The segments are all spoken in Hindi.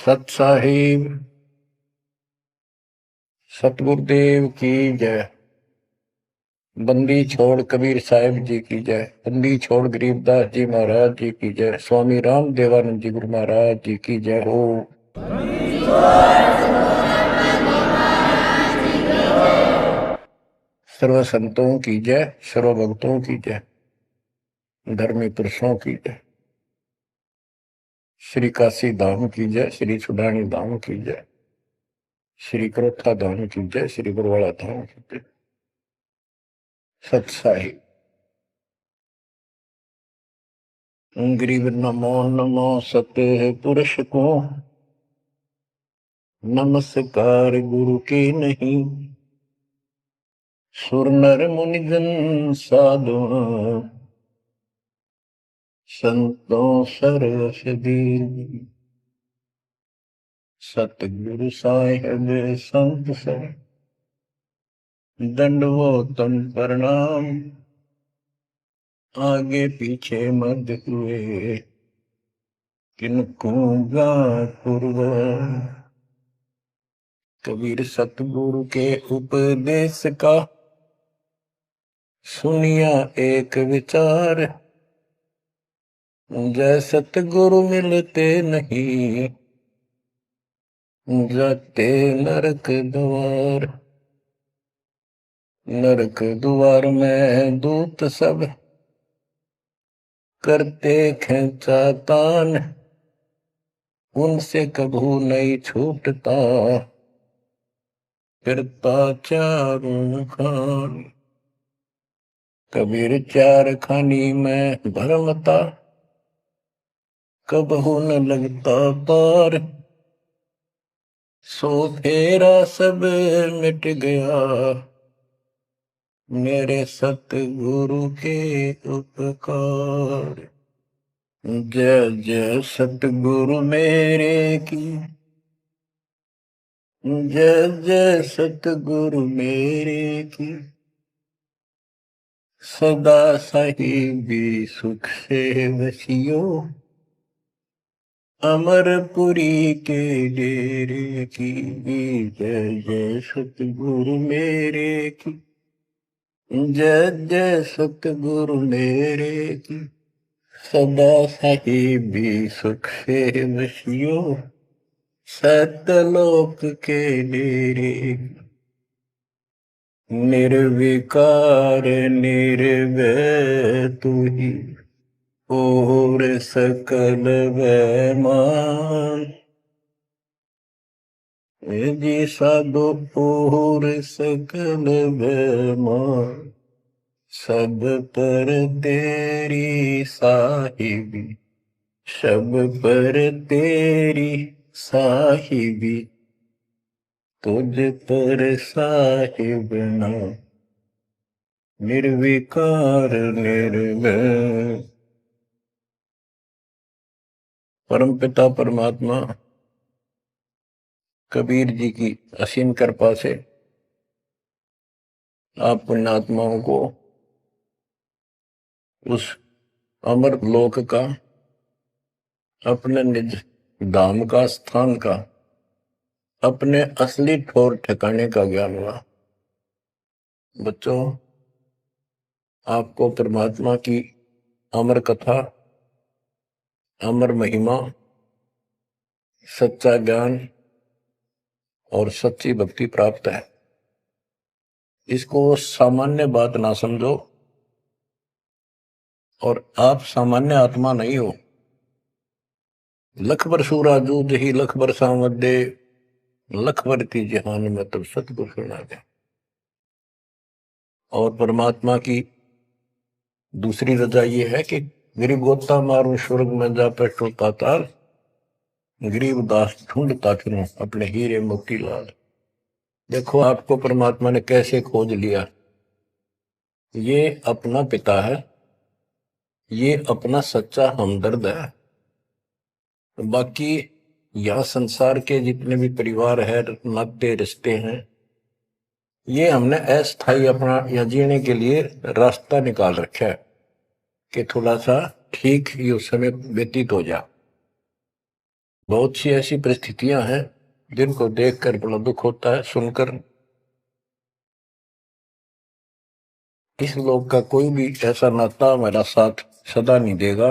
सत साहिब सतगुरुदेव की जय। बंदी छोड़ कबीर साहिब जी की जय। बंदी छोड़ गरीबदास जी महाराज जी की जय। स्वामी राम देवानंद जी गुरु महाराज जी की जय हो। सर्व संतों की जय, सर्व भक्तों की जय, धर्मी पुरुषों की जय। श्री काशी धाम की जय, श्री सुडानी धाम की जय, श्री क्रोथा धाम की जय, श्री बरवाड़ा धाम की जय। सत साहिब गरीब नमो नमो सत्य पुरुष को, नमस्कार गुरु के नहीं। सुर नर मुनिजन साधु, संतों सरस दीन। सतगुरु साहिब संत सब, दंडवतन प्रणाम। आगे पीछे मत हुए, किनको पूर्व। कबीर सतगुरु के उपदेश का सुनिया एक विचार। जय सतगुरु मिलते नहीं, जाते नरक द्वार। नरक द्वार में दूत सब, करते खेचा तान। उनसे कभू नहीं छूटता, फिरता चारों खान। कबीर चार खानी में भरमता, कबहू न लगता पार। सो फेरा सब मिट गया, मेरे सतगुरु के उपकार। जय जय सतगुरु मेरे की, जय जय सतगुरु मेरे की। सदा साहिबी सुख से वसियो, अमरपुरी के डेरे की। जय जय सतगुरु मेरे की, जय जय सतगुरु मेरे की। सदा साहिबी सुख से वसियो, सतलोक के डेरे। निर्विकार निर्भय तू ही, और सकल वैमान। जी साधो और सकल वैमान। सब पर तेरी साहिबी, सब पर तेरी साहिबी। तुझ पर साहिब ना, निर्विकार निर्भय। परम पिता परमात्मा कबीर जी की असीम कृपा से आप पुण्यात्माओं को उस अमर लोक का, अपने निज धाम का, स्थान का, अपने असली ठौर ठिकाने का ज्ञान हुआ। बच्चों, आपको परमात्मा की अमर कथा, अमर महिमा, सच्चा ज्ञान और सच्ची भक्ति प्राप्त है। इसको सामान्य बात ना समझो, और आप सामान्य आत्मा नहीं हो। लख बर सूरा जूझ ही लख बर सावत दे, लख बर की जहान में तब सतगुरु सुना दे। और परमात्मा की दूसरी रजा ये है कि गरीब गोता मारू स्वर्ग में जा पेटो पाताल। गरीब दास ढूंढता फिरूं अपने हीरे मोती लाल। देखो आपको परमात्मा ने कैसे खोज लिया। ये अपना पिता है, ये अपना सच्चा हमदर्द है। बाकी यह संसार के जितने भी परिवार है, नाते रिश्ते हैं, ये हमने अस्थायी अपना या जीने के लिए रास्ता निकाल रखा है कि थोड़ा सा ठीक ये समय व्यतीत हो जा। बहुत सी ऐसी परिस्थितियां हैं जिनको देखकर बड़ा दुख होता है सुनकर। इस लोक का कोई भी ऐसा नाता हमारा साथ सदा नहीं देगा।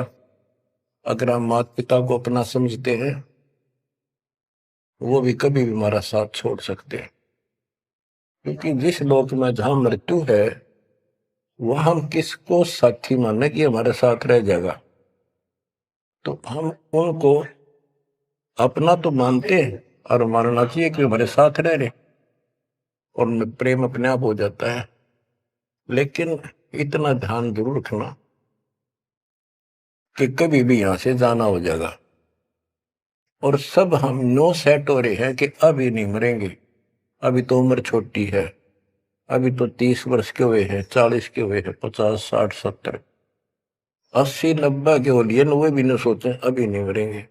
अगर हम माता पिता को अपना समझते हैं, वो भी कभी भी हमारा साथ छोड़ सकते हैं। क्योंकि जिस लोक में जहां मृत्यु है, वह हम किसको साथी माने कि हमारे साथ रह जाएगा। तो हम उनको अपना तो मानते हैं और मानना चाहिए कि हमारे साथ रह रहे, और प्रेम अपने आप हो जाता है। लेकिन इतना ध्यान जरूर रखना कि कभी भी यहां से जाना हो जाएगा। और सब हम नो सेट हो रहे हैं कि अभी नहीं मरेंगे, अभी तो उम्र छोटी है, अभी तो 30 वर्ष के हुए हैं, 40 के हुए हैं, 50, 60, 70, 80, 90 के हो लिए, वे भी न सोचे अभी नहीं मरेंगे।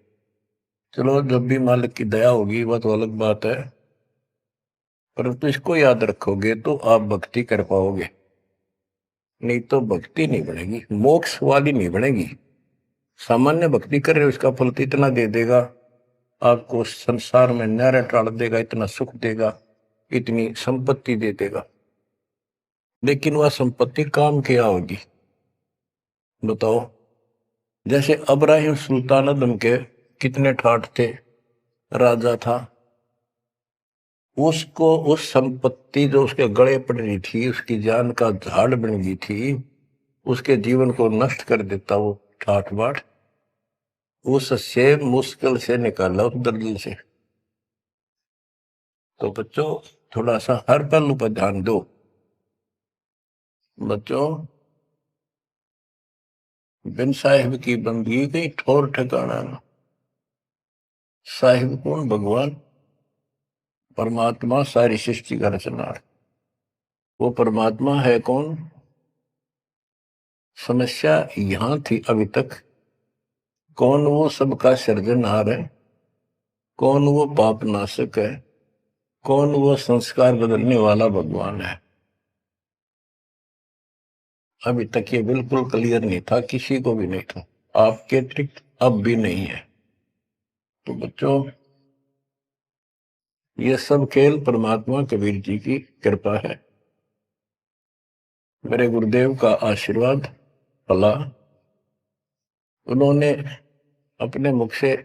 चलो जब भी मालिक की दया होगी वह तो अलग बात है, परंतु इसको याद रखोगे तो आप भक्ति कर पाओगे। नहीं तो भक्ति नहीं बनेगी, मोक्ष वाली नहीं बनेगी। सामान्य भक्ति कर रहे हो, इसका फल तो इतना दे देगा, आपको संसार में न्यारा टाल देगा, इतना सुख देगा, इतनी संपत्ति दे देगा। लेकिन वह संपत्ति काम क्या होगी बताओ। जैसे अब्राहिम सुल्तान अदम के कितने ठाठ थे, राजा था, उसको उस संपत्ति जो उसके गले पड़ रही थी, उसकी जान का झाड़ बन गई थी, उसके जीवन को नष्ट कर देता वो ठाठ बाट, उससे मुश्किल से निकाला उस दर्द से। तो बच्चों थोड़ा सा हर पहलू पर ध्यान दो। बच्चों बिन साहिब की बंदगी कहीं ठोर ठिकाना ना। साहिब कौन? भगवान परमात्मा, सारी सृष्टि का रचनार। वो परमात्मा है कौन? समस्या यहां थी अभी तक, कौन वो सबका सृजनहार है, कौन वो पाप नाशक है, कौन वो संस्कार बदलने वाला भगवान है। अभी तक ये बिल्कुल क्लियर नहीं था, किसी को भी नहीं था, आपके अतिरिक्त अब भी नहीं है। तो बच्चों ये सब खेल परमात्मा कबीर जी की कृपा है, मेरे गुरुदेव का आशीर्वाद फला। उन्होंने अपने मुख से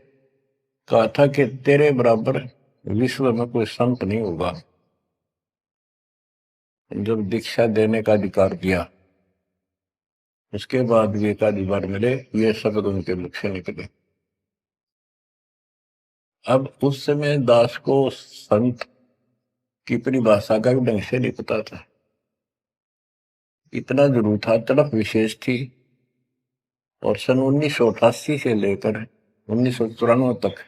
कहा था कि तेरे बराबर विश्व में कोई संत नहीं होगा। जब दीक्षा देने का अधिकार दिया, उसके बाद भी एक आधी बार मिले, ये शब्द उनके मुख से निकले। अब उस समय दास को संत की परिभाषा का भी ढंग से नहीं पता था, इतना जरूर था, तड़प विशेष थी। और सन 1988 से लेकर 1994 तक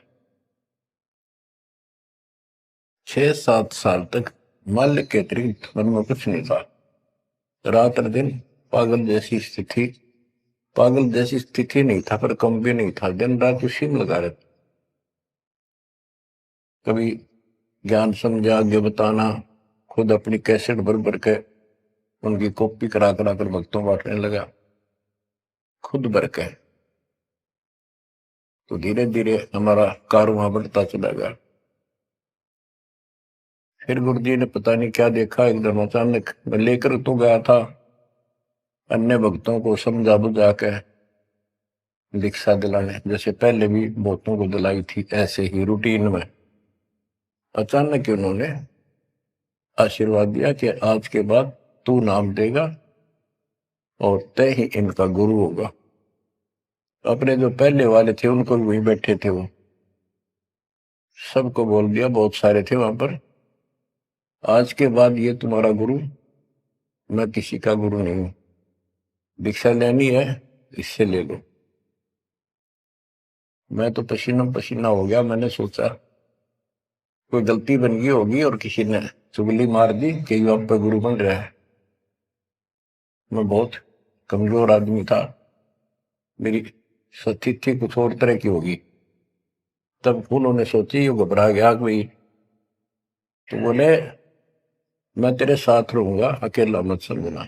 6-7 साल तक माल्य के अतिरिक्त मन में कुछ नहीं था। रात और दिन पागल जैसी स्थिति, पागल जैसी स्थिति नहीं था पर कम भी नहीं था, दिन रात उसी में लगा रहता। कभी ज्ञान समझा आगे बताना, खुद अपनी कैसेट भर भर के उनकी कॉपी करा करा कर भक्तों बांटने लगा, खुद भर के। तो धीरे धीरे हमारा कारवां बढ़ता चला गया। फिर गुरु जी ने पता नहीं क्या देखा, एकदम अचानक मैं लेकर तो गया था, अन्य भक्तों को समझा बुझा के दीक्षा दिलाने, जैसे पहले भी बहुतों को दिलाई थी, ऐसे ही रूटीन में। अचानक ही उन्होंने आशीर्वाद दिया कि आज के बाद तू नाम देगा और तय ही इनका गुरु होगा। अपने जो पहले वाले थे उनको भी वहीं बैठे थे, वो सबको बोल दिया, बहुत सारे थे वहां पर, आज के बाद ये तुम्हारा गुरु, मैं किसी का गुरु नहीं हूं, दीक्षा लेनी है इससे ले लो। मैं तो पसीना पसीना हो गया, मैंने सोचा कोई गलती बन गई होगी और किसी ने चुगली मार दी कि ये आप पे गुरु बन रहा है। मैं बहुत कमजोर आदमी था, मेरी स्थिति कुछ और तरह की होगी। तब उन्होंने सोची, ये घबरा गया कोई, तो बोले मैं तेरे साथ रहूंगा, अकेला मत समझना,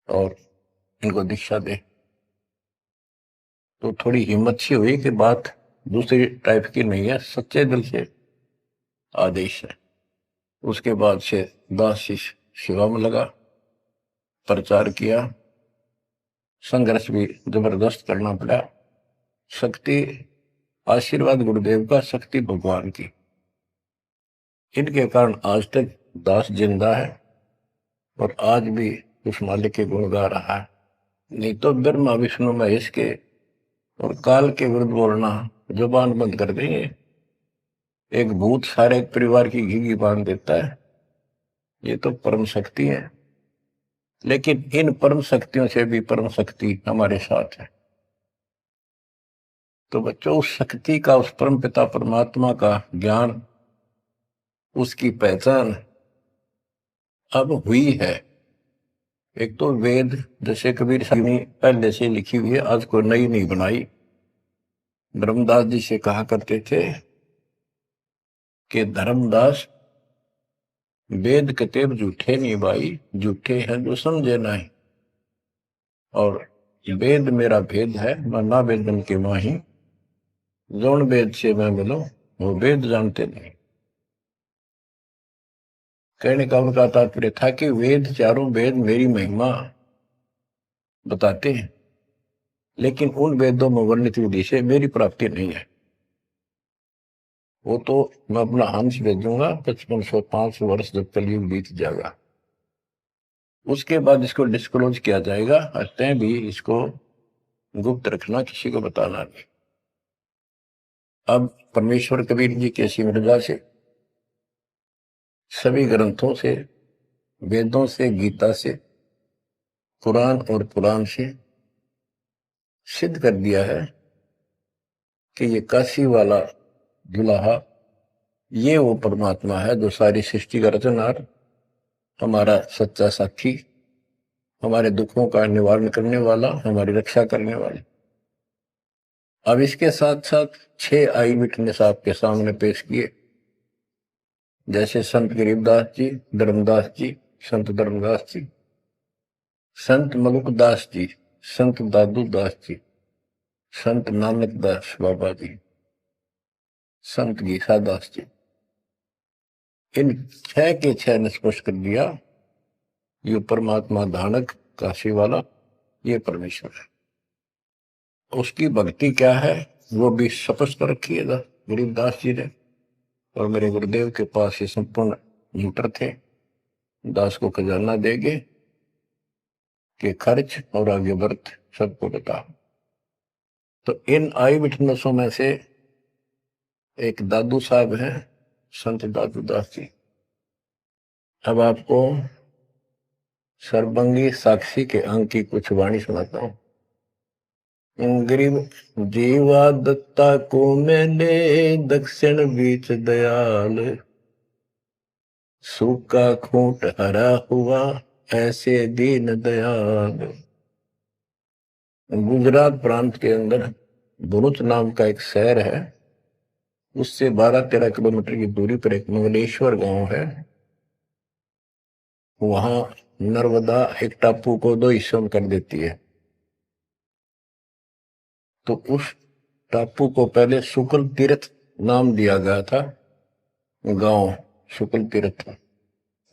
और इनको दीक्षा दे। तो थोड़ी हिम्मत सी हुई कि बात दूसरी टाइप की नहीं है, सच्चे दिल से आदेश है। उसके बाद से दास शिष्य सेवा में लगा, प्रचार किया, संघर्ष भी जबरदस्त करना पड़ा। शक्ति आशीर्वाद गुरुदेव का, शक्ति भगवान की, इनके कारण आज तक दास जिंदा है और आज भी उस मालिक के गुण गा रहा है। नहीं तो ब्रह्मा विष्णु महेश के और काल के विरुद्ध बोलना जुबान बंद कर देंगे। एक भूत सारे परिवार की घी बांध देता है, ये तो परम शक्ति है। लेकिन इन परम शक्तियों से भी परम शक्ति हमारे साथ है। तो बच्चों, उस शक्ति का, उस परम पिता परमात्मा का ज्ञान, उसकी पहचान अब हुई है। एक तो वेद, जैसे कबीर साहब ने पहले से लिखी हुई है, आज कोई नई नहीं बनाई। धर्मदास जी से कहा करते थे कि धर्मदास वेद कतेब झूठे नहीं भाई, झूठे हैं जो समझे नहीं। और वेद मेरा भेद है, मैं ना वेदन के माही, जौन वेद से मैं मिलो वो वेद जानते नहीं। कहने का उनका तात्पर्य था कि वेद, चारों वेद मेरी महिमा बताते हैं, लेकिन उन वेदों में वर्णित विधि से मेरी प्राप्ति नहीं है। वो तो मैं अपना अंश भेजूंगा 5505 वर्ष जब कलयुग बीत जाएगा, उसके बाद इसको डिस्क्लोज किया जाएगा। तय भी इसको गुप्त रखना, किसी को बताना नहीं। अब परमेश्वर कबीर जी के सिमरजा से, सभी ग्रंथों से, वेदों से, गीता से, कुरान और पुराण से सिद्ध कर दिया है कि ये काशी वाला दुल्हा, ये वो परमात्मा है जो सारी सृष्टि का रचनहार, हमारा सच्चा साथी, हमारे दुखों का निवारण करने वाला, हमारी रक्षा करने वाला। अब इसके साथ साथ 6 आई विटनेस आपके सामने पेश किए, जैसे संत गरीबदास जी, धर्मदास जी, संत धर्मदास जी, संत मलुकदास जी, संत दादू दास जी, संत नानक दास बाबा जी, संत गीसा दास जी। इन 6 के 6 ने स्पष्ट कर दिया, ये परमात्मा धानक काशी वाला, ये परमेश्वर है। उसकी भक्ति क्या है वो भी स्पष्ट कर रखिएगा गरीबदास जी ने। और मेरे गुरुदेव के पास ये संपूर्ण मीटर थे, दास को खजाना देंगे कि खर्च और आगे वर्त सबको बता। तो इन आई विटनेसों में से एक दादू साहब हैं, संत दादू दास जी। अब आपको सर्वंगी साक्षी के अंग की कुछ वाणी सुनाता हूं। गरीब जीवा दत्ता को मैंने दक्षिण बीच दयाल, सूखा खूंट हरा हुआ ऐसे दीन दयाल। गुजरात प्रांत के अंदर भरूच नाम का एक शहर है, उससे 12-13 किलोमीटर की दूरी पर एक मंगलेश्वर गांव है। वहां नर्मदा एक टापू को 2 हिस्सों में कर देती है। तो उस टापू को पहले शुक्ल तीर्थ नाम दिया गया था, गांव शुक्ल तीर्थ।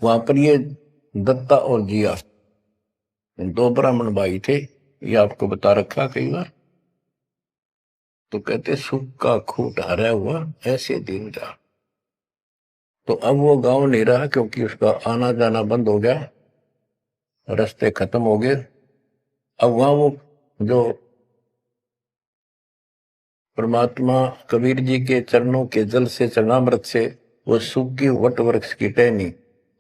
वहां पर ये दत्ता और जिया 2 ब्राह्मण भाई थे, ये आपको बता रखा कई बार। तो कहते सुख का खूंट हरा हुआ ऐसे दिन का। तो अब वो गांव नहीं रहा, क्योंकि उसका आना जाना बंद हो गया, रास्ते खत्म हो गए। अब वहां वो जो परमात्मा कबीर जी के चरणों के जल से, चरणामृत से वो सूखी वट वृक्ष की टहनी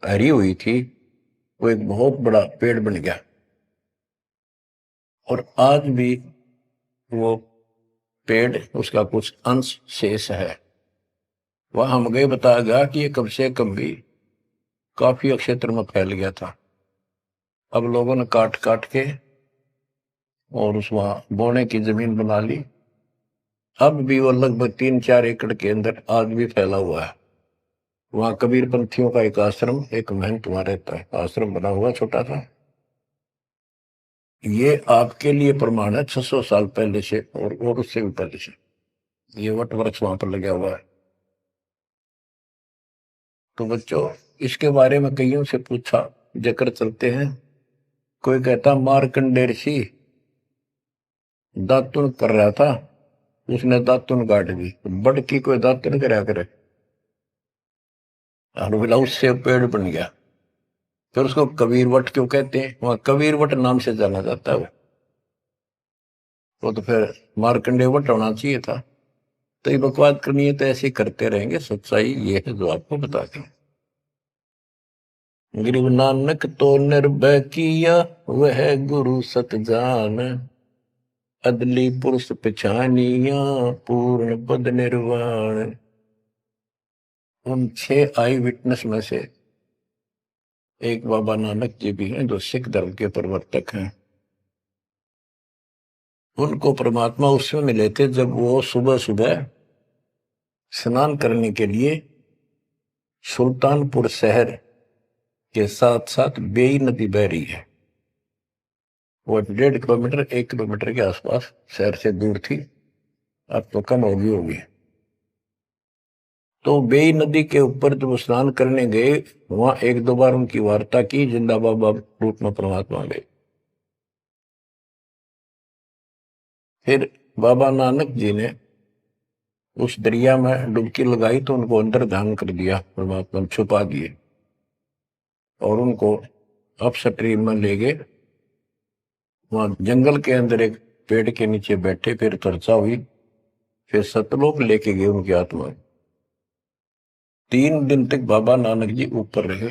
हरी हुई थी, वो एक बहुत बड़ा पेड़ बन गया। और आज भी वो पेड़, उसका कुछ अंश शेष है। वह हम गए, बताया गया कि ये कम से कम भी काफी क्षेत्र में फैल गया था। अब लोगों ने काट काट के और उस वहां बोने की जमीन बना ली। अब भी वो लगभग 3-4 एकड़ के अंदर आज भी फैला हुआ है। वहां कबीर पंथियों का एक आश्रम, एक महंत वहां रहता है, आश्रम बना हुआ छोटा सा। ये आपके लिए प्रमाण है 600 साल पहले से और उससे भी पहले से ये वट वृक्ष वहां पर लगा हुआ है। तो बच्चों इसके बारे में कईयों से पूछा, जकर चलते हैं। कोई कहता मार्कंडेय ऋषि दातुन कर रहा था, उसने दातुन काट दी। बड़ की कोई दातुन करया करे, और बोला उससे पेड़ बन गया। फिर उसको कबीर वट क्यों कहते हैं? वहां कबीर वट नाम से जाना जाता है वो तो फिर मार्कंडेय वट होना चाहिए था। तो ये बकवाद करनी है तो ऐसे ही करते रहेंगे। सच्चाई ये है जो आपको बता दें। गुरु नानक तो निर्भय किया, वह गुरु सत जान, अदली पुरुष पिछानिया, पूर्ण पद निर्वाण। उन 6 आई विटनेस में से एक बाबा नानक जी भी हैं, जो सिख धर्म के प्रवर्तक हैं। उनको परमात्मा उस समय मिले थे जब वो सुबह सुबह स्नान करने के लिए सुल्तानपुर शहर के साथ साथ बेई नदी बह रही है। वो 1.5 किलोमीटर 1 किलोमीटर के आसपास शहर से दूर थी, अब तो कम होगी। तो बेई नदी के ऊपर जब स्नान करने गए, वहां 1-2 बार उनकी वार्ता की, जिंदा बाबा रूप में परमात्मा गए। फिर बाबा नानक जी ने उस दरिया में डुबकी लगाई तो उनको अंदर ध्यान कर दिया, परमात्मा ने छुपा दिए और उनको अपस्ट्रीम में ले गए। वहां जंगल के अंदर एक पेड़ के नीचे बैठे, फिर चर्चा हुई, फिर सतलोक लेके गए उनकी आत्मा। 3 दिन तक बाबा नानक जी ऊपर रहे,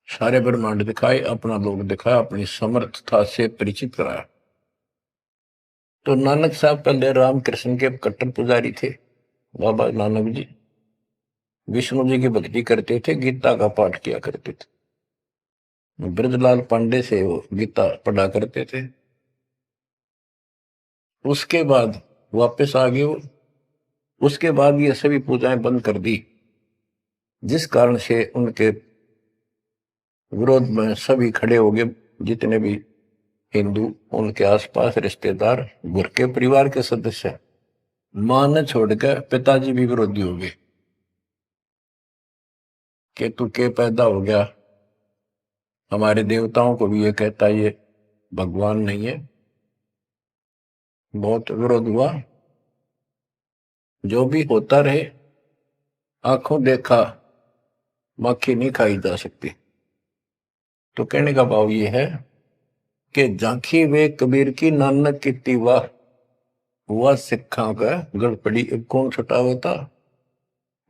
सारे ब्रह्मांड दिखाए, अपना लोक दिखाया, अपनी समर्थता से परिचित कराया। तो नानक साहब पहले रामकृष्ण के कट्टर पुजारी थे। बाबा नानक जी विष्णु जी की भक्ति करते थे, गीता का पाठ किया करते थे। ब्रजलाल पांडे से वो गीता पढ़ा करते थे। उसके बाद वापस आ गए। उसके बाद ये सभी पूजाएं बंद कर दी, जिस कारण से उनके विरोध में सभी खड़े हो गए, जितने भी हिंदू, उनके आसपास रिश्तेदार, घर के परिवार के सदस्य। मां ने छोड़कर पिताजी भी विरोधी हो गए कि तू के पैदा हो गया। हमारे देवताओं को भी ये कहता ये भगवान नहीं है। बहुत विरोध हुआ। जो भी होता रहे, आंखों देखा मक्खी नहीं खाई जा सकती। तो कहने का भाव ये है कि झांकी वे कबीर की नानक की वाह, हुआ सिखा का गड़पड़ी कौन छुटावा था।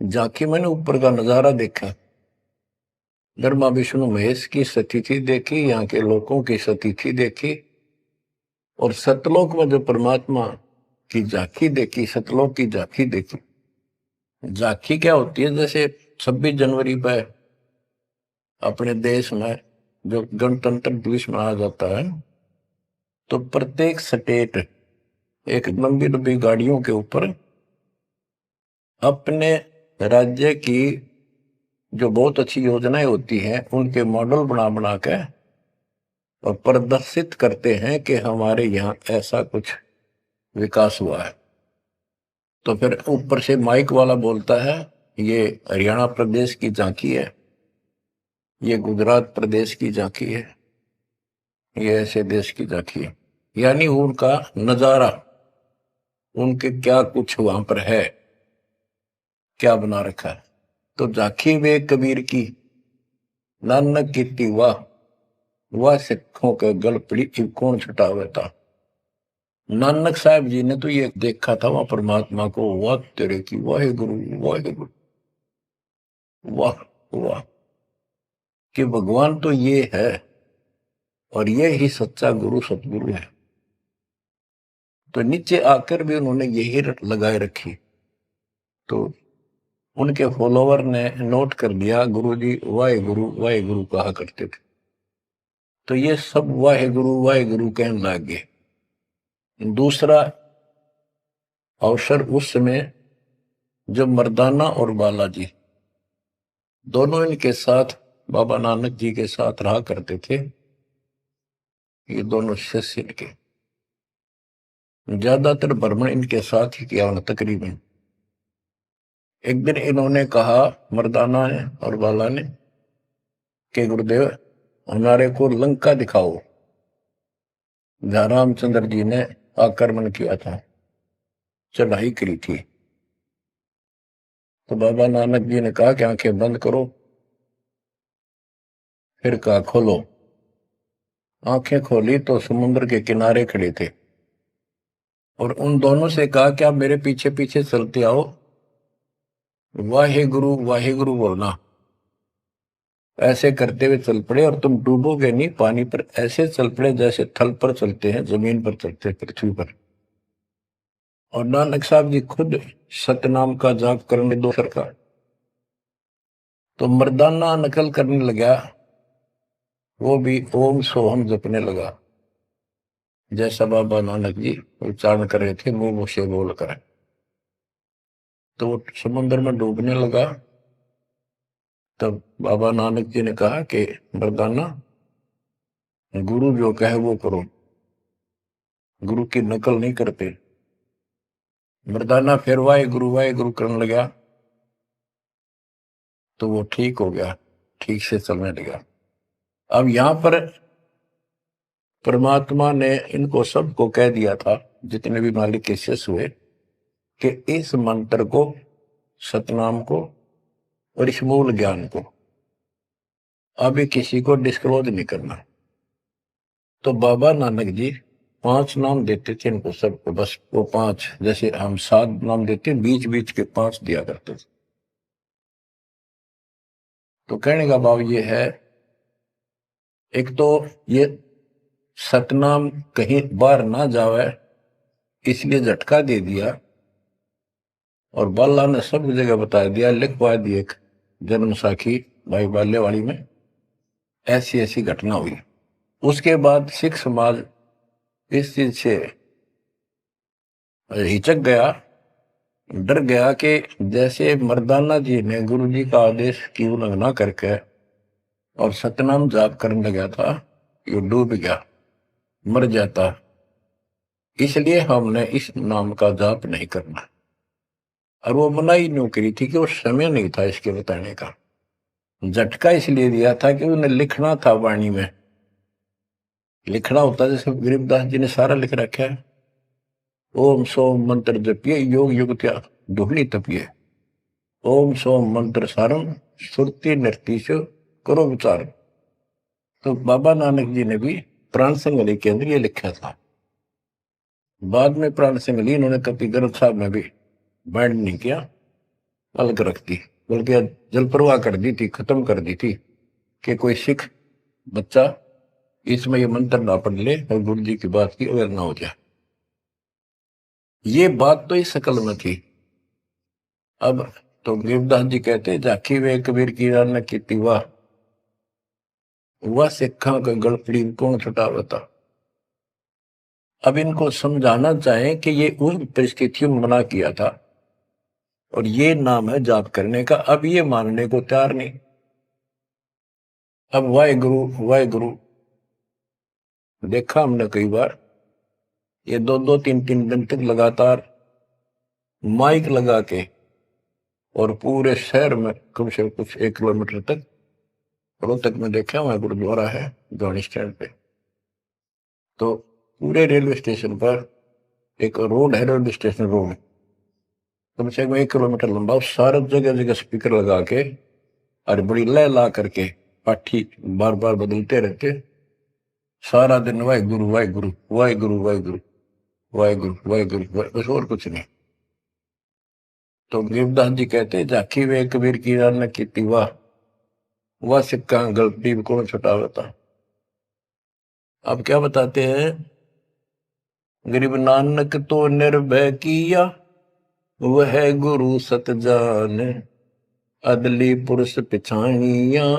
झांकी मैंने ऊपर का नजारा देखा, ब्रह्मा विष्णु महेश की स्थिति देखी, यहाँ के लोगों की स्थिति देखी, और सतलोक में जो परमात्मा की झांकी देखी, सतलोक की झांकी देखी। झांकी क्या होती है? जैसे 26 जनवरी पर अपने देश में जो गणतंत्र दिवस मनाया जाता है, तो प्रत्येक स्टेट एक लंबी लंबी गाड़ियों के ऊपर अपने राज्य की जो बहुत अच्छी योजनाएं होती हैं, उनके मॉडल बना बना के और प्रदर्शित करते हैं कि हमारे यहाँ ऐसा कुछ विकास हुआ है। तो फिर ऊपर से माइक वाला बोलता है ये हरियाणा प्रदेश की झांकी है, ये गुजरात प्रदेश की झांकी है, ये ऐसे देश की झांकी है। यानी उनका नजारा, उनके क्या कुछ वहां पर है, क्या बना रखा है। तो झांकी वे कबीर की नानक की वाह, वह सिखों के गल पड़ी कौन छुटावे था। नानक साहब जी ने तो ये देखा था वहां परमात्मा को, वाह तेरे की वाहे गुरु वाहे गुरु, वाह वाह, कि भगवान तो ये है और ये ही सच्चा गुरु सतगुरु है। तो नीचे आकर भी उन्होंने यही रट लगाए रखी। तो उनके फॉलोवर ने नोट कर लिया, गुरु जी वाहे गुरु कहा करते थे। तो ये सब वाहे गुरु कहने लग गए। दूसरा अवसर उस समय जब मर्दाना और बालाजी दोनों इनके साथ बाबा नानक जी के साथ रहा करते थे, ये दोनों शिष्य इनके, ज्यादातर भ्रमण इनके साथ ही किया उन्होंने तकरीबन। एक दिन इन्होंने कहा, मर्दाना ने और बाला ने, कि गुरुदेव हमारे को लंका दिखाओ, जहां रामचंद्र जी ने आक्रमण किया था, चढ़ाई करी थी। तो बाबा नानक जी ने कहा कि आंखें बंद करो, फिर कहा खोलो। आंखें खोली तो समुद्र के किनारे खड़े थे, और उन दोनों से कहा कि आप मेरे पीछे पीछे चलते आओ, वाहे गुरु बोलना। ऐसे करते हुए चल पड़े, और तुम डूबोगे नहीं पानी पर, ऐसे चल पड़े जैसे थल पर चलते हैं, जमीन पर चलते हैं, पृथ्वी पर। और नानक साहब जी खुद सतनाम का जाप करने दो सरकार, तो मर्दाना नकल करने लगा, वो भी ओम सोहम जपने लगा, जैसा बाबा नानक जी उच्चारण कर रहे थे मुंह से बोल कर। तो वो समुद्र में डूबने लगा। तब बाबा नानक जी ने कहा कि मर्दाना, गुरु जो कहे वो करो, गुरु की नकल नहीं करते। मर्दाना फिर वाहे गुरु करने लगा, तो वो ठीक हो गया, ठीक से चलने लगा। अब यहां पर परमात्मा ने इनको सबको कह दिया था, जितने भी मालिक के शिष्य हुए, कि इस मंत्र को, सतनाम को और इस मूल ज्ञान को अभी किसी को डिस्क्लोज नहीं करना। तो बाबा नानक जी 5 नाम देते थे इनको सबको, बस वो 5, जैसे हम 7 नाम देते, बीच बीच के 5 दिया करते थे। तो कहने का भाव ये है, एक तो ये सतनाम कहीं बाहर ना जावे, इसलिए झटका दे दिया, और बाला ने सब जगह बता दिया, लिखवा दी एक जन्म साखी भाई बाल्यवाड़ी में, ऐसी ऐसी घटना हुई। उसके बाद सिख समाज इस चीज से हिचक गया, डर गया कि जैसे मर्दाना जी ने गुरु जी का आदेश की उल्लंघना करके और सतनाम जाप करने लगा था, ये डूब गया, मर जाता, इसलिए हमने इस नाम का जाप नहीं करना। और वो मनाही न्यू करी थी कि वो समय नहीं था इसके बताने का, झटका इसलिए दिया था कि उन्हें लिखना था, वाणी में लिखना होता, जैसे गरीबदास जी ने सारा लिख रखा है, ओम सोम मंत्र जपिए, योग युग ढूंढनी तपिए, ओम सोम मंत्र सारम, सुरती नृत्य से करो विचार। तो बाबा नानक जी ने भी प्राण संगली के अंदर ये लिखा था। बाद में प्राण संगली इन्होंने कभी ग्रंथ साहब में भी बैंड नहीं किया, अलग रख दी, बल्कि जल प्रवाह कर दी थी, खत्म कर दी थी, कि कोई सिख बच्चा इसमें ये मंत्र ना पढ़ ले और गुरु जी की बात की अवेयर ना हो जाए। ये बात तो इस शकल में थी। अब तो गरीबदास जी कहते, झाकी वे कबीर की रान की वाह, वह सिखा का गड़पड़ी कौन छुटावता। अब इनको समझाना चाहें कि ये उस परिस्थितियों में मना किया था, और ये नाम है जाप करने का, अब ये मानने को तैयार नहीं। अब वाहे गुरु देखा हमने कई बार, ये 2-2 3-3 दिन तक लगातार माइक लगा के, और पूरे शहर में कम से कम कुछ 1 किलोमीटर तक, रोहतक में देखा, वहां गुरुद्वारा है गाड़ी स्टैंड पे, तो पूरे रेलवे स्टेशन पर एक रोड है, रेलवे स्टेशन रोड कम से कम 1 किलोमीटर लंबा, सारे जगह जगह स्पीकर लगा के और बड़ी लय ला करके पाठी बार बार बदलते रहते, सारा दिन वाहे गुरु वाहे गुरु वाहे गुरु वाहे गुरु वाहे गुरु वाहे गुरु, बस और कुछ नहीं। तो गरीबदास जी कहते, झाकी वे कबीर की रान की वाह, वह सिक्का गलती कौन छुटावता। अब क्या बताते हैं, गरीब नानक तो निर्भय किया, वह गुरु सत जान, अदली पुरुष पिछानिया,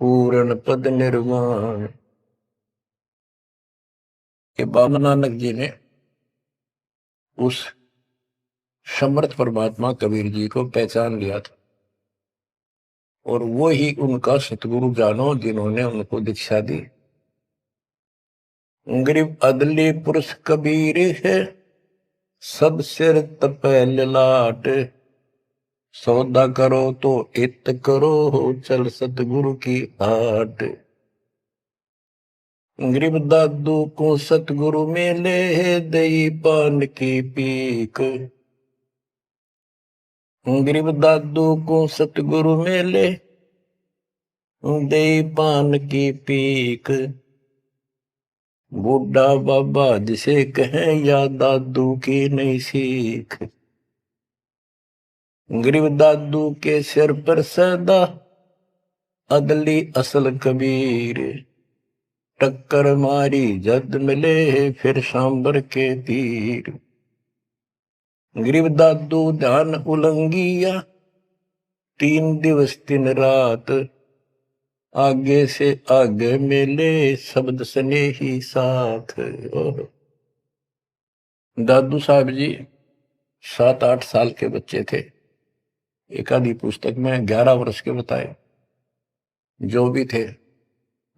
पूर्ण पद निर्वाण। के बाबा नानक जी ने उस समर्थ परमात्मा कबीर जी को पहचान लिया था, और वो ही उनका सतगुरु जानो, जिन्होंने उनको दीक्षा दी। गरीब अदली पुरुष कबीर है, सब सिर तपे ललाट। सौदा करो तो इत करो, चल सतगुरु की आट। गरीब दादू को सतगुरु मेले, दई पान की पीक। गरीब दादू को सतगुरु मेले, दई पान की पीक। बूढ़ा बाबा जिसे कहें, या दादू की नई सीख। गरीब दादू के सिर पर सदा, अदली असल कबीर। टक्कर मारी जद मिले, फिर सांबर के तीर। गरीब दादू ध्यान उलंगिया, 3 दिवस 3 रात। आगे से आगे मिले, शब्द सने ही साथ। दादू साहब जी 7-8 साल के बच्चे थे। एक आधी पुस्तक में 11 वर्ष के बताए। जो भी थे,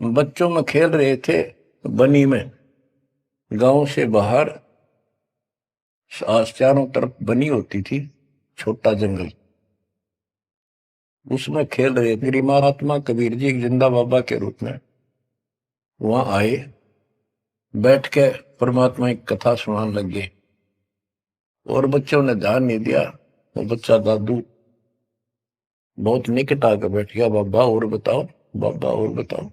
बच्चों में खेल रहे थे बनी में। गांव से बाहर चारों तरफ बनी होती थी, छोटा जंगल, उसमें खेल रहे थे। मेरी महात्मा कबीर जी एक जिंदा बाबा के रूप में वहां आए, बैठ के परमात्मा की कथा सुनाने लगे और बच्चों ने ध्यान नहीं दिया। वो बच्चा दादू बहुत निकट आकर बैठ गया, बाबा और बताओ, बाबा और बताओ।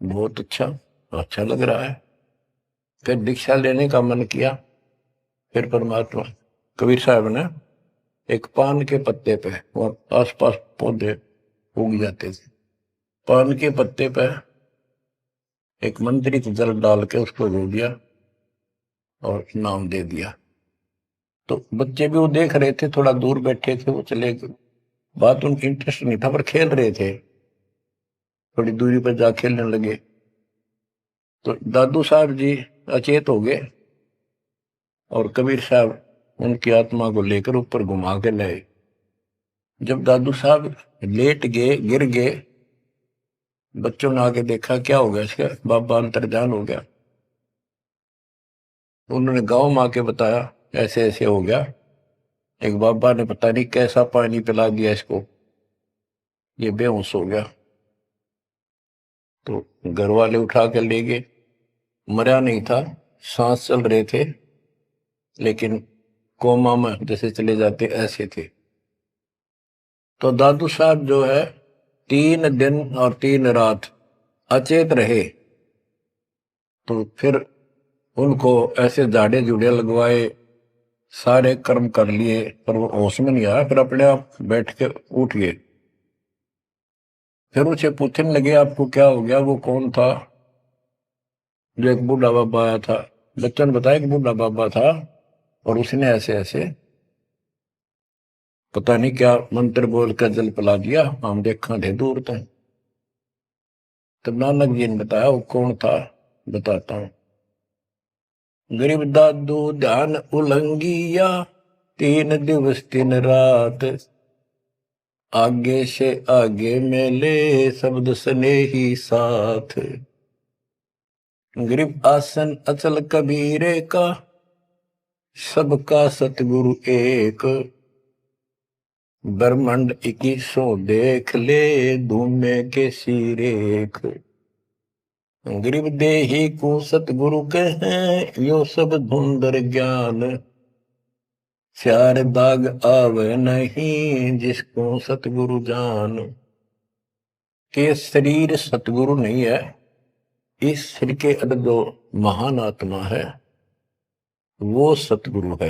बहुत अच्छा लग रहा है। फिर दीक्षा लेने का मन किया। फिर परमात्मा कबीर साहब ने एक पान के पत्ते पे, और आसपास पौधे उग जाते थे, पान के पत्ते पे एक मंत्रित जल डाल के उसको धो दिया और नाम दे दिया। तो बच्चे भी वो देख रहे थे, थोड़ा दूर बैठे थे, वो चले गए। बात उनकी इंटरेस्ट नहीं था, पर खेल रहे थे। थोड़ी दूरी पर जा खेलने लगे तो दादू साहब जी अचेत हो गए और कबीर साहब उनकी आत्मा को लेकर ऊपर घुमा के लाए। जब दादू साहब लेट गए, गिर गए, बच्चों ने आके देखा क्या हो गया इसका, बाबा अंतर्जान हो गया। उन्होंने गांव में आके बताया ऐसे ऐसे हो गया। एक बाबा ने पता नहीं कैसा पानी पिला दिया इसको, ये बेहोश हो गया। तो घर वाले उठा कर ले गए। मरा नहीं था, सांस चल रहे थे, लेकिन कोमा में जैसे चले जाते ऐसे थे। तो दादू साहब जो है 3 दिन और 3 रात अचेत रहे। तो फिर उनको ऐसे झाड़े जुड़े लगवाए, सारे कर्म कर लिए, पर वो होश में नहीं आया। फिर अपने आप बैठ के उठ गए। फिर उसे पूछने लगे आपको क्या हो गया। वो कौन था? जो एक बूढ़ा बाबा आया था। बच्चों ने बताया कि बूढ़ा बाबा था और उसने ऐसे ऐसे पता नहीं क्या मंत्र बोल कर जल पिला दिया, हम देखा थे दूर तक। तब नानक जी ने बताया वो कौन था, बताता हूं। गरीब दादू ध्यान उलंगिया, 3 दिवस 3 रात। आगे से आगे मेले, शब्द सने ही साथ। गरीब आसन अचल कबीरे का, सबका सतगुरु एक। ब्रह्मांड 2100 देख ले, धूमे के सिरेख। गरीब देही को सतगुरु कहें, यो सब धुंधर ज्ञान। स्यार दाग आवे नहीं, जिसको सतगुरु जान। के शरीर सतगुरु नहीं है, इस शरीर के अंदर जो महान आत्मा है वो सतगुरु है।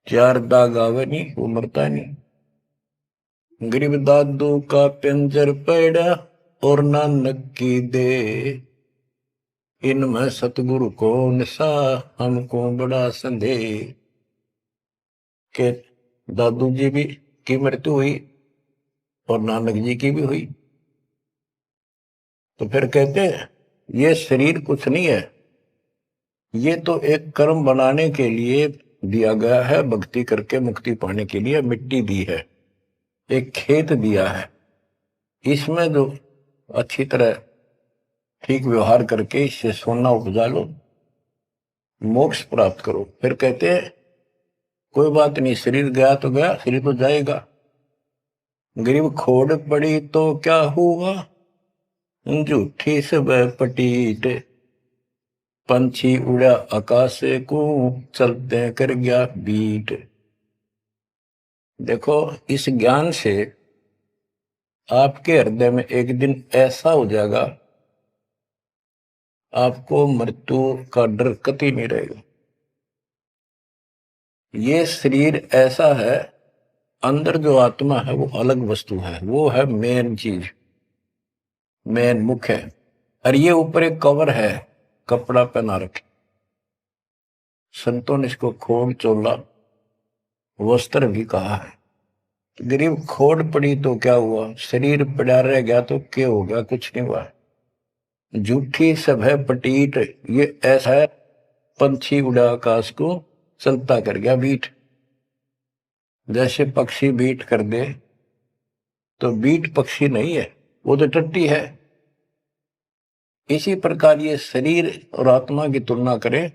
4 दाग आवे नहीं, वो मरता नहीं। गरीब दादू का पिंजर पड़ा, और नानक की दे। इनमें सतगुरु को निशा, हमको बड़ा संदेह। के दादू जी भी की मृत्यु हुई और नानक जी की भी हुई। तो फिर कहते हैं ये शरीर कुछ नहीं है, ये तो एक कर्म बनाने के लिए दिया गया है, भक्ति करके मुक्ति पाने के लिए मिट्टी दी है, एक खेत दिया है। इसमें जो अच्छी तरह ठीक व्यवहार करके इससे सोना उपजा लो, मोक्ष प्राप्त करो। फिर कहते हैं कोई बात नहीं, शरीर गया तो गया, शरीर तो जाएगा। गरीब खोड़ पड़ी तो क्या हुआ, झूठी सब पटीट, पंछी उड़ा आकाश को, चलते कर गया बीट। देखो, इस ज्ञान से आपके हृदय में एक दिन ऐसा हो जाएगा, आपको मृत्यु का डर कतई नहीं रहेगा। ये शरीर ऐसा है, अंदर जो आत्मा है वो अलग वस्तु है, वो है मेन चीज, मेन मुख्य है। और ये ऊपर एक कवर है, कपड़ा पहना रखे। संतों ने इसको खोड़ चोला वस्त्र भी कहा है। गरीब खोड़ पड़ी तो क्या हुआ, शरीर पड़ा रह गया तो क्या हो गया, कुछ नहीं हुआ। झूठी सब है पटीट, ये ऐसा है पंछी उड़ा आकाश को, चलता कर गया बीट। जैसे पक्षी बीट कर दे तो बीट पक्षी नहीं है, वो तो टट्टी है। इसी प्रकार ये शरीर और आत्मा की तुलना करें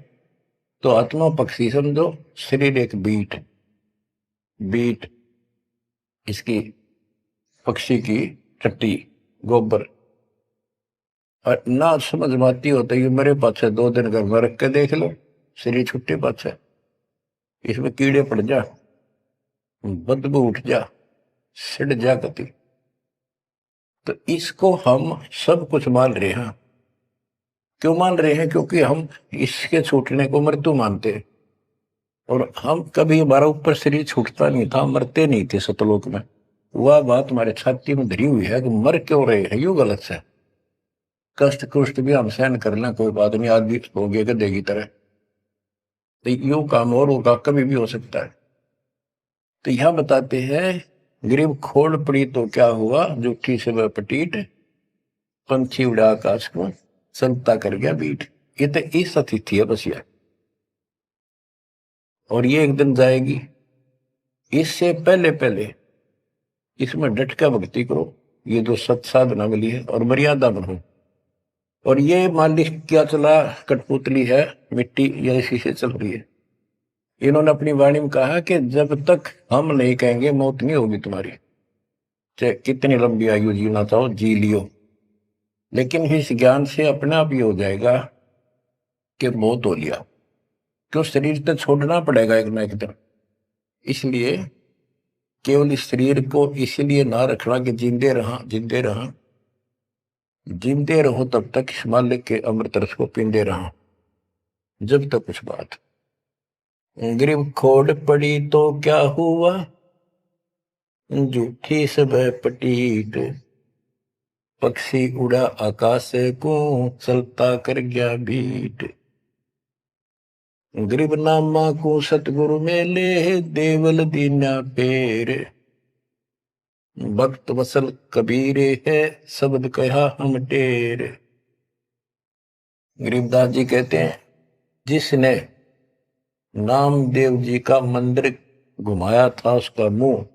तो आत्मा पक्षी समझो, शरीर एक बीट, बीट इसकी पक्षी की टट्टी, गोबर। और ना समझ में आती हो तो ये मेरे पास 2 दिन घर में रख के देख लो, शरीर छुट्टी पास है, इसमें कीड़े पड़ जा, बदबू उठ जा, सिड़ जा कति। तो इसको हम सब कुछ मान रहे हैं। क्यों मान रहे हैं, क्योंकि हम इसके छूटने को मृत्यु मानते हैं। और हम कभी, हमारा ऊपर शरीर छूटता नहीं था, मरते नहीं थे सतलोक में। वह बात हमारे छाती में धरी हुई है कि मर क्यों रहे हैं, यू गलत है। कष्ट कुष्ट भी हम सहन कर लें, कोई बात नहीं, आदमी हो गया गधे की तरह, तो यू काम और होगा, कभी भी हो सकता है। तो यह बताते हैं गरीब खोड़ पड़ी तो क्या हुआ, झूठी से वह पटीट, पंछी उड़ा आकाश को, चलता कर गया बीट। ये तो इस अतिथि है बस यह, और ये एक दिन जाएगी। इससे पहले पहले इसमें डट कर भक्ति करो, ये जो सत साधना मिली है, और मर्यादा बनो। और ये मालिक क्या चला, कठपुतली है, मिट्टी या इसी से चल रही है। इन्होंने अपनी वाणी में कहा कि जब तक हम नहीं कहेंगे मौत नहीं होगी तुम्हारी, चाहे कितनी लंबी आयु जीना चाहो जी लियो। लेकिन इस ज्ञान से अपने आप ही हो जाएगा कि मौत हो लिया, क्यों शरीर तो छोड़ना पड़ेगा एक ना एक दिन। इसलिए केवल इस शरीर को इसलिए ना रखना कि जिंदे रहा, जिंदे रहा, जिंदे रहो तब तक इस मालिक के अमृत रस को पींदे रहा, जब तक कुछ बात। गरीब खोड़ पड़ी तो क्या हुआ, झूठी सब पटीट, पक्षी उड़ा आकाश को, चलता कर गया बीट। गरीब नामा को सतगुरु मेले, देवल दीना पेर, भक्त वसल कबीरे है, शब्द कहा हम टेर। गरीबदास जी कहते हैं जिसने नामदेव जी का मंदिर घुमाया था उसका मुंह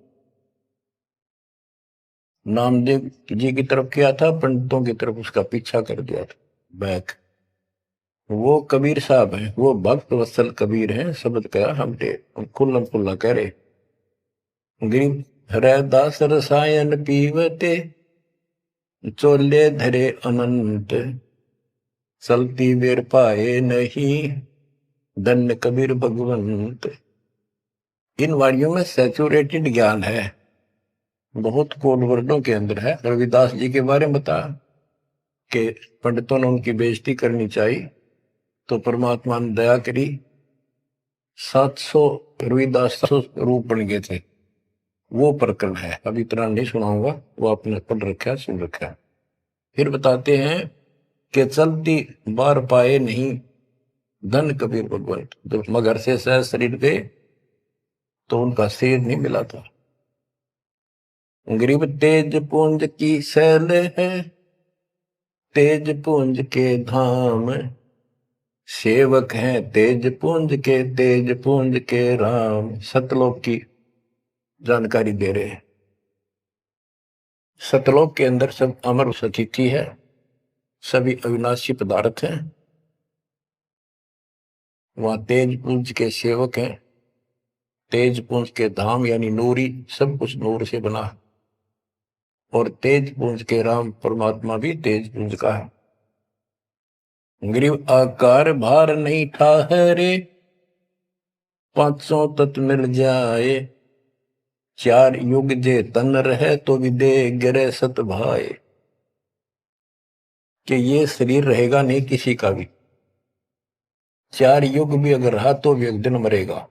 नामदेव जी की तरफ किया था, पंडितों की तरफ उसका पीछा कर दिया था, बैक। वो कबीर साहब हैं, वो भक्त वत्सल कबीर हैं, शब्द कहा हम टेर, खुल्लम खुल्ला कह रहे। गरीब हरदास रसायन पीवते, चोले धरे अनंत, चलती बेर पाए नहीं, धन्य कबीर भगवंत। इन वाणियों में सैचुरेटेड ज्ञान है, बहुत कोड वर्डों के अंदर है। रविदास जी के बारे में बता कि पंडितों ने उनकी बेइज्जती करनी चाहिए तो परमात्मा ने दया करी, 700 रविदास रूप बन गए थे। वो प्रकरण है, अब इतना नहीं सुनाऊंगा, वो आपने पढ़ रखा है, सुन रखा है। फिर बताते हैं कि चलती बार पाए नहीं, धन कबीर भगवंत। जब मगर से सह शरीर गए तो उनका शरीर नहीं मिला था। गरीब तेज पुंज की शैल है, तेज पुंज के धाम, सेवक हैं तेज पुंज के, तेज पुंज के राम। सतलोक की जानकारी दे रहे हैं। सतलोक के अंदर सब अमर सतिथि है, सभी अविनाशी पदार्थ हैं। वहां तेज पुंज के सेवक हैं, तेज पुंज के धाम यानी नूरी, सब कुछ नूर से बना है। और तेज पुंज के राम परमात्मा भी तेज पुंज का है। ग्रीव आकार भार नहीं ठहरे, 500 तत्व मिल जाए, 4 युग जे तन रहे तो विदे गिरे सत भाए। कि ये शरीर रहेगा नहीं किसी का भी, 4 युग भी अगर रहा तो भी एक दिन मरेगा।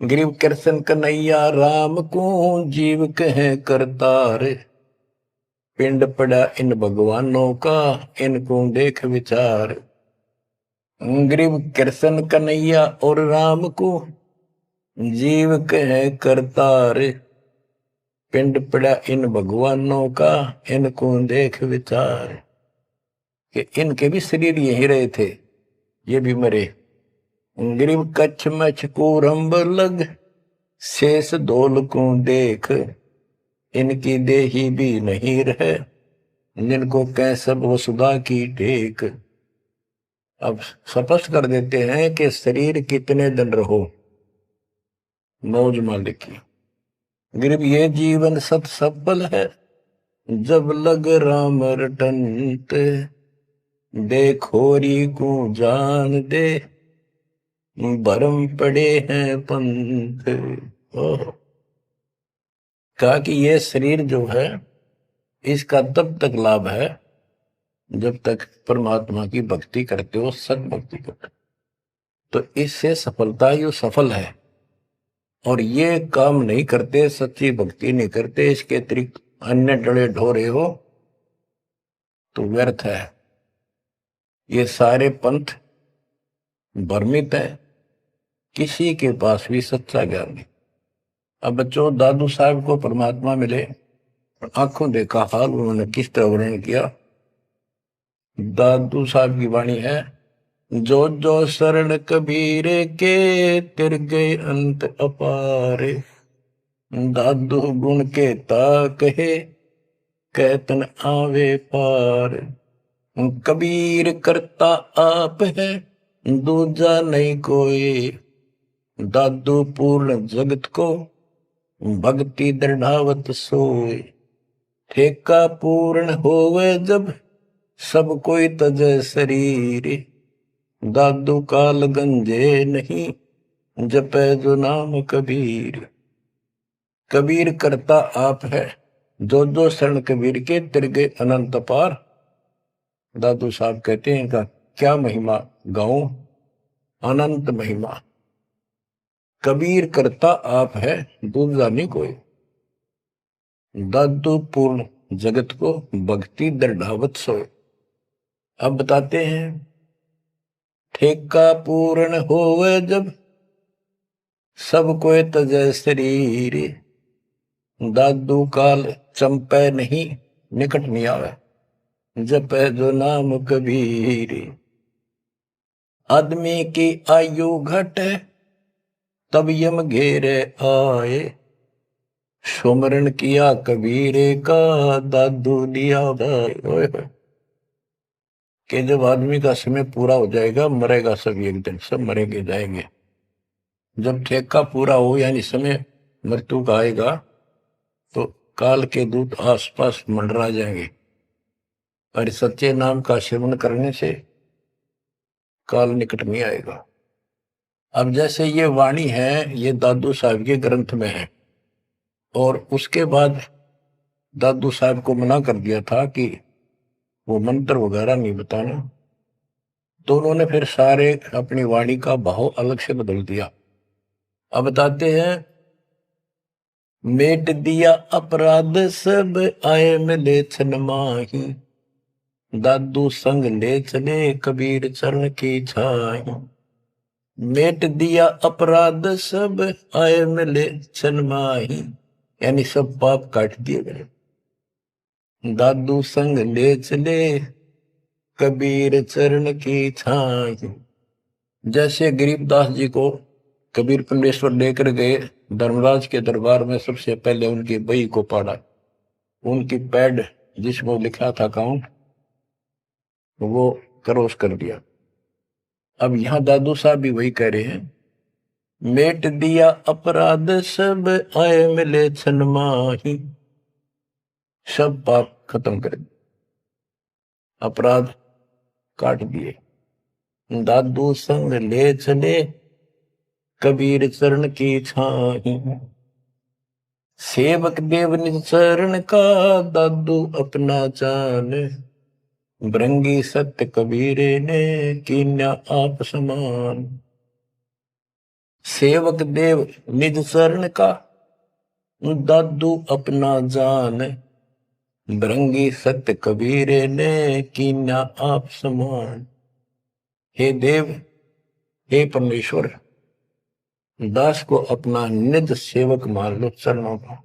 ग्रीव कृष्ण कन्हैया राम को जीव कहे करतार, पिंड पड़ा इन भगवानों का इनको देख विचार। ग्रीव कृष्ण कन्हैया और राम को जीव कहे करतार, पिंड पड़ा इन भगवानों का इनको देख विचार। कि इनके भी शरीर यही रहे थे, ये भी मरे। ग्रीव कच्छ मछ को रंब लग, शेष धोल को देख, इनकी देही भी नहीं रहे, जिनको कह सब वसुधा की टेक। अब स्पष्ट कर देते हैं कि शरीर कितने दिन रहो, मौज मालिक की। ग्रीव ये जीवन सत सफल है, जब लग राम रटंत, देखोरी को जान दे, भरम पड़े हैं पंथ। कहा कि ये शरीर जो है इसका तब तक लाभ है जब तक परमात्मा की भक्ति करते हो, सत भक्ति करते हो, तो इससे सफलता यो सफल है। और ये काम नहीं करते, सच्ची भक्ति नहीं करते, इसके अतिरिक्त अन्य डले ढोरे हो तो व्यर्थ है। ये सारे पंथ भ्रमित है, किसी के पास भी सच्चा ज्ञान नहीं। अब बच्चों, दादू साहब को परमात्मा मिले, आंखों देखा हाल उन्होंने किस तरह वर्णन किया। दादू साहब की वाणी है, जो जो शरण कबीर के, तिर गए अंत अपारे, दादू गुण के ता कहे, कहतन आवे पार। कबीर करता आप है, दूजा नहीं कोई, दादू पूर्ण जगत को, भक्ति दृढ़ावत सोए। ठेका पूर्ण होवे जब, सब कोई तजे शरीर, दादू काल गंजे नहीं, जपे जो नाम कबीर। कबीर करता आप है, जो शरण कबीर के तिर गए अनंत पार। दादू साहब कहते हैं इनका क्या महिमा गाऊं, अनंत महिमा। कबीर करता आप है, दूसरा नहीं कोई, दादू पूर्ण जगत को, भक्ति दृढ़ावत सोए। अब बताते हैं, ठेका पूर्ण होवे जब, सब कोई तजय शरीर, दादू काल चंपे नहीं, निकट नहीं आवे, जपे जो नाम कबीर। आदमी की आयु घटे, तब यम घेरे आए, सुमरण किया कबीरे का, दादू दिया भाई। कि जब आदमी का समय पूरा हो जाएगा, मरेगा सब एक दिन, सब मरेंगे जाएंगे। जब ठेका पूरा हो यानी समय मृत्यु का आएगा, तो काल के दूत आसपास मंडरा जाएंगे। और सच्चे नाम का सेवन करने से काल निकट नहीं आएगा। अब जैसे ये वाणी है, ये दादू साहब के ग्रंथ में है, और उसके बाद दादू साहब को मना कर दिया था कि वो मंत्र वगैरह नहीं बताना, तो उन्होंने फिर सारे अपनी वाणी का भाव अलग से बदल दिया। अब बताते हैं, मेट दिया अपराध सब, आए मिले छन माही, दादू संग ले चले कबीर चरण की छाई। मेट दिया अपराध सब, आए मिले छन माही, यानी सब पाप काट दिए गए। दादू संग ले चले कबीर चरण की छाई। जैसे गरीबदास जी को कबीर परमेश्वर लेकर गए धर्मराज के दरबार में, सबसे पहले उनकी बही को पढ़ा, उनकी पैड जिसमें लिखा था काउंट, वो क्रॉस कर दिया। अब यहां दादू साहब भी वही कह रहे हैं, मेट दिया अपराध सब आए मिले छन माही, सब पाप खत्म कर दिए, अपराध काट दिए। दादू संग ले चले कबीर चरण की छाही, सेवक देव निज चरण का दादू अपना जान, भृंगी सत्य कबीरे ने कीन्या आप समान। सेवक देव निज शरण का दादू अपना जान, भृंगी सत्य कबीरे ने कीन्या आप समान। हे देव, हे परमेश्वर, दास को अपना निज सेवक मान लो चरणों का।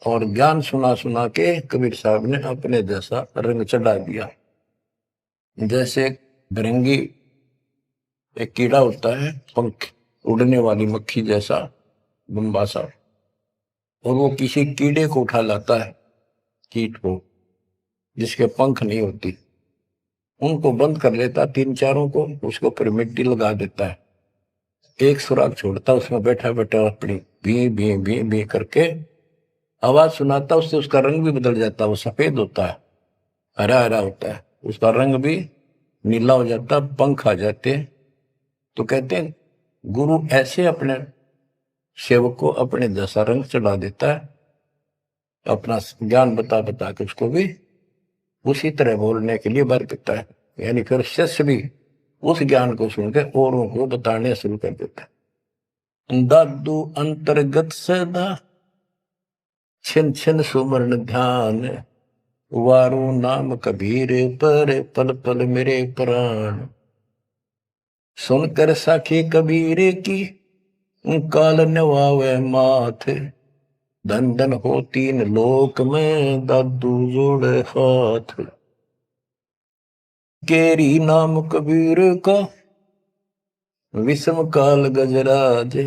और ज्ञान सुना सुना के कबीर साहब ने अपने जैसा रंग चढ़ा दिया। जैसे भृंगी एक कीड़ा होता है, पंख उड़ने वाली मक्खी जैसा बम्बासा, और वो किसी कीड़े को उठा लाता है, कीट को जिसके पंख नहीं होती, उनको बंद कर लेता, तीन चारों को, उसके ऊपर मिट्टी लगा देता है, एक सुराग छोड़ता, उसमें बैठा बैठा अपनी भी भी भी भी करके आवाज सुनाता, उससे उसका रंग भी बदल जाता, वो सफेद होता है, हरा हरा होता है, उसका रंग भी नीला हो जाता, पंख आ जाते। तो कहते हैं गुरु ऐसे अपने सेवक को अपने जैसा रंग चढ़ा देता है, अपना ज्ञान बता बता के उसको भी उसी तरह बोलने के लिए बर देता है। यानी फिर शिष्य भी उस ज्ञान को सुनकर औरों को बताने शुरू कर देता है। दादू अंतर्गत सदा छिन छिन सुमरण ध्यान, वारू नाम कबीर पर पल पल मेरे प्राण। सुनकर साखी कबीर की काल नवावे माथ, धन धन हो तीन लोक में दादू जोड़े हाथ। केरी नाम कबीर का विषम काल गजराज,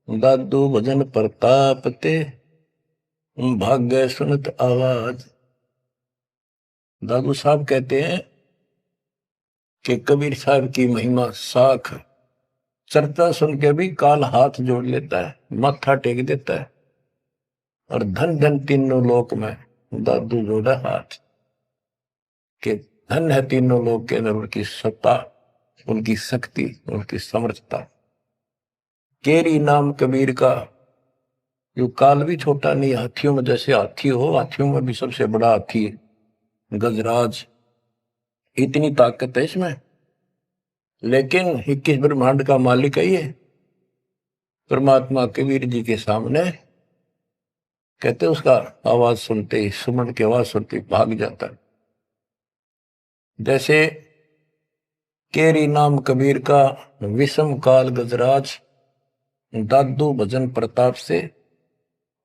दादू भजन प्रताप ते भाग्य सुनत आवाज। दादू साहब कहते हैं कि कबीर साहब की महिमा साख, चर्चा सुन के भी काल हाथ जोड़ लेता है, माथा टेक देता है, और धन धन तीनों लोक में दादू जोड़ा हाथ। के धन है तीनों लोक के अंदर उनकी सत्ता, उनकी शक्ति, उनकी समर्थता। केरी नाम कबीर का, जो काल भी छोटा नहीं, हाथियों में जैसे हाथी हो, हाथियों में भी सबसे बड़ा हाथी है गजराज, इतनी ताकत है इसमें। लेकिन 21 ब्रह्मांड का मालिक है ये परमात्मा, कबीर जी के सामने कहते उसका आवाज सुनते ही, सुमन की आवाज सुनते ही भाग जाता है। जैसे केरी नाम कबीर का विषम काल गजराज, दादू भजन प्रताप से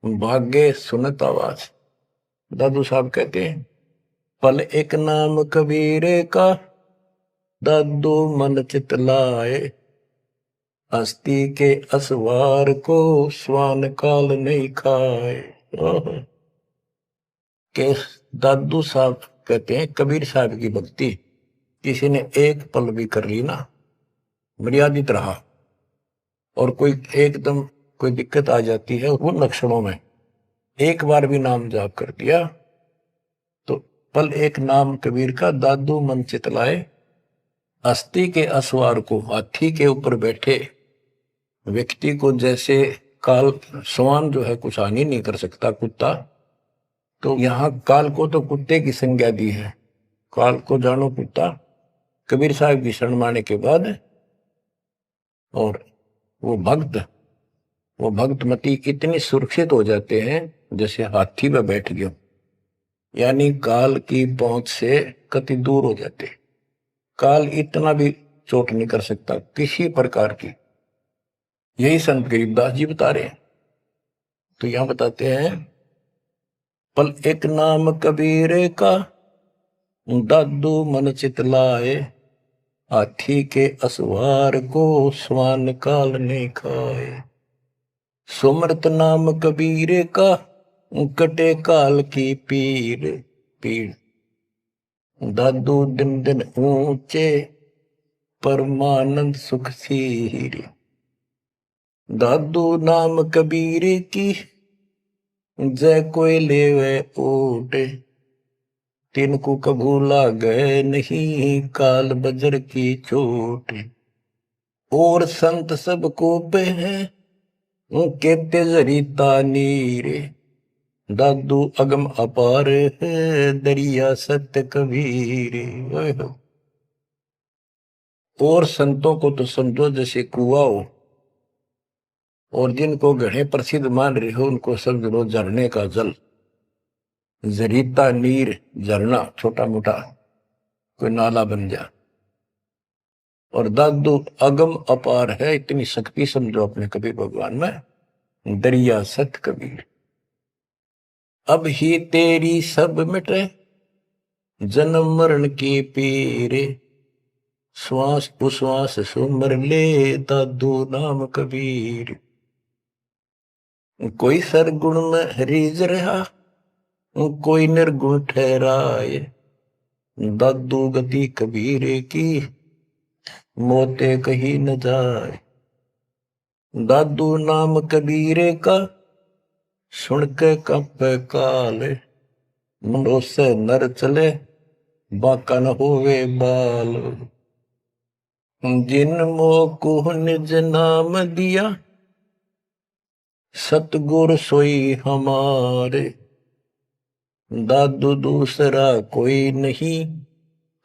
भाग्य सुनत आवाज। दादू साहब कहते हैं पल एक नाम कबीर का, दादू मन चित लाए, हस्ती के असवार को स्वान काल नहीं खाए। के दादू साहब कहते हैं कबीर साहब की भक्ति किसी ने एक पल भी कर ली ना, मर्यादित रहा, और कोई एकदम कोई दिक्कत आ जाती है उन लक्षणों में, एक बार भी नाम जाप कर दिया तो पल एक नाम कबीर का, दादू मन चितलाए, अस्थि के असवार को, हाथी के ऊपर बैठे व्यक्ति को जैसे काल, स्वान जो है कुछ हानि नहीं कर सकता, कुत्ता, तो यहां काल को तो कुत्ते की संज्ञा दी है, काल को जानो कुत्ता। कबीर साहब की शरण माने के बाद और वो भक्तमती इतनी सुरक्षित हो जाते हैं जैसे हाथी में बैठ गए, यानी काल की पहुंच से कति दूर हो जाते। काल इतना भी चोट नहीं कर सकता किसी प्रकार की। यही संत गरीबदास जी बता रहे हैं। तो यहां बताते हैं पल एक नाम कबीर का, दादू मन चितलाए, हाथी के असवार को स्वान काल ने खाए। सुमरत नाम कबीर का, कटे काल की पीड़। दादू दिन दिन ऊंचे परमानंद सुख सीरे। दादू नाम कबीर की जय कोई लेवे ओटे। तिनको कभू लागे नहीं काल बजर की चोट। और संत सब को पे हैं उनके तेजरीता नीरे। दादू अगम अपार है दरिया सत्य कबीर। और संतों को तो समझो जैसे कुआं हो, और जिनको घड़े प्रसिद्ध मान रहे हो उनको समझ लो झरने का जल। जरीता नीर झरना छोटा मोटा कोई नाला बन जा। और दादू अगम अपार है, इतनी शक्ति समझो अपने कबीर भगवान में। दरिया सत कबीर अब ही तेरी सब मिटे जन्म मरण की पीरे। श्वास उश्वास सुमर ले दादू नाम कबीर। कोई सरगुण में रीझ रहा कोई निर्गुण ठहराए। दादू गति कबीर की मोते कहीं न जाए। दादू नाम कबीर का सुन के कंपे काल। मुंडो से नर चले बाका न होवे बाल। जिन मोह निज नाम दिया सतगुर सोई हमारे। दादू दूसरा कोई नहीं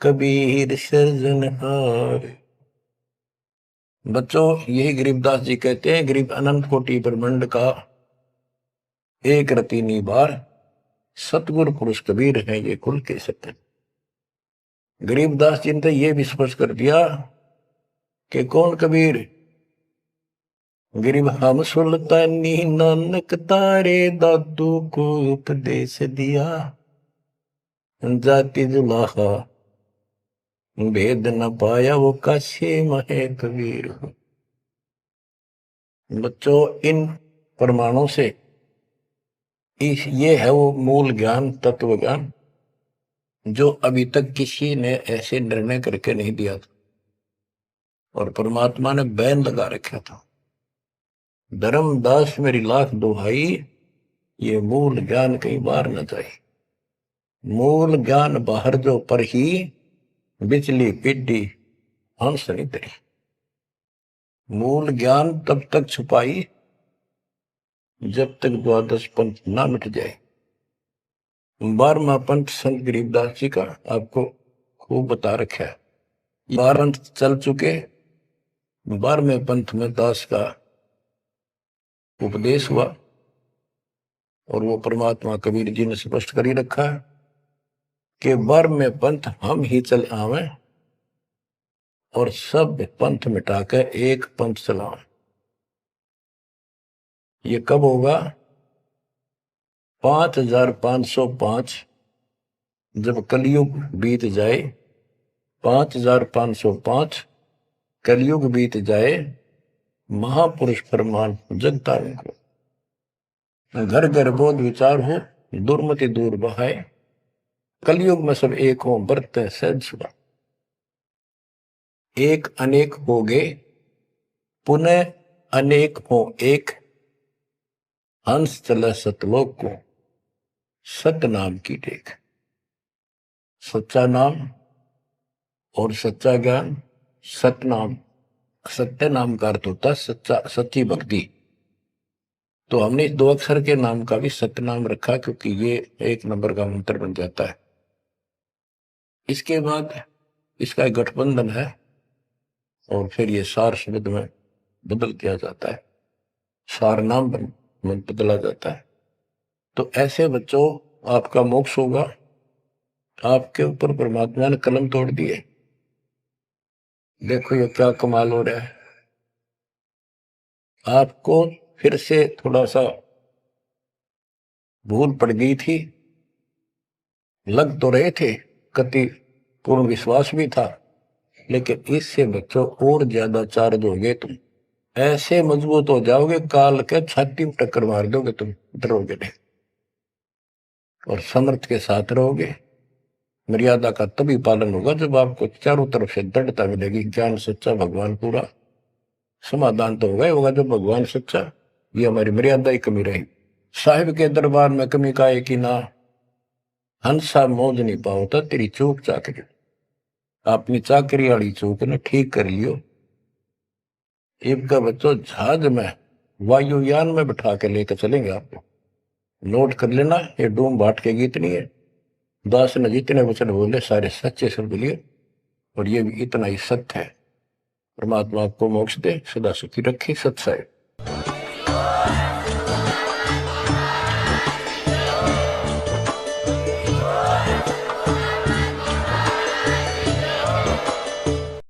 कबीर सृजनहार। बच्चों यही गरीबदास जी कहते हैं गरीब अनंत कोटि ब्रह्मांड का एक रति निबार सतगुरु पुरुष कबीर है ये खुल के सत्य। गरीबदास जी ने ये भी स्पष्ट कर दिया कि कौन कबीर। गरीब हम सुल्तानी नानक तारे दादू को उपदेश दिया। जाति जुलाहा भेद न पाया वो काशी महे कबीर। बच्चों इन प्रमाणों से ये है वो मूल ज्ञान तत्व ज्ञान जो अभी तक किसी ने ऐसे निर्णय करके नहीं दिया था और परमात्मा ने बैन लगा रखा था। धर्मदास मेरी लाख दुहाई ये मूल ज्ञान कहीं बाहर न जाए। मूल ज्ञान बाहर जो पर ही बिजली पिड्डी हंस नहीं तरी। मूल ज्ञान तब तक छुपाई जब तक द्वादश पंथ ना मिट जाए। 12वां पंथ संत गरीबदास जी का आपको खूब बता रखा है। 12 पंथ चल चुके। 12वें पंथ में दास का उपदेश हुआ और वो परमात्मा कबीर जी ने स्पष्ट कर ही रखा है कि 12वें पंथ हम ही चल आवे और सब पंथ मिटाकर एक पंथ चलाओ। ये कब होगा? 5505 जब कलयुग बीत जाए। 5505 कलयुग बीत जाए। महापुरुष फरमान जगता को घर घर बोध विचार हो दुर्मति दूर बहाए। कलयुग में सब एक हो बरते सहज सुबह। एक अनेक हो गए पुनः अनेक हो एक। हंस चले सतलोक को सत्य नाम की टेक। सच्चा नाम और सच्चा ज्ञान। सत्य नाम सत्य नाम का अर्थ होता सच्चा सच्ची भक्ति। तो हमने इस 2 अक्षर के नाम का भी सत्य नाम रखा क्योंकि ये 1 नंबर का मंत्र बन जाता है। इसके बाद इसका एक गठबंधन है और फिर ये सार शब्द में बदल दिया जाता है। सार नाम में बदला जाता है। तो ऐसे बच्चों आपका मोक्ष होगा। आपके ऊपर परमात्मा ने कलम तोड़ दिए। देखो ये क्या कमाल हो रहा है। आपको फिर से थोड़ा सा भूल पड़ गई थी। लग तो रहे थे कति पूर्ण विश्वास भी था लेकिन इससे बच्चों और ज्यादा चार्ज हो गए। तुम ऐसे मजबूत हो जाओगे काल के छाती में टक्कर मार दोगे। तुम डरोगे नहीं और समर्थ के साथ रहोगे। मर्यादा का तभी पालन होगा जब आपको चारों तरफ से दृढ़ता मिलेगी। ज्ञान सच्चा, भगवान पूरा, समाधान तो होगा ही होगा जब भगवान सच्चा। ये हमारी मर्यादा ही कमी रही। साहिब के दरबार में कमी का है कि ना, हंसा मौज नहीं पाओता तेरी चूक चाकरी। अपनी चाकरी वाली चूक ने ठीक कर लियो। एक का बच्चों जहाज में, वायुयान में बिठा के लेकर चलेंगे आपको। नोट कर लेना, ये डूम भाट के गीत नहीं है। दास ने जितने वचन बोले सारे सच्चे सुन लिए, और ये भी इतना ही सत्य है। परमात्मा आपको मोक्ष दे, सदा सुखी रखे। सत्य है।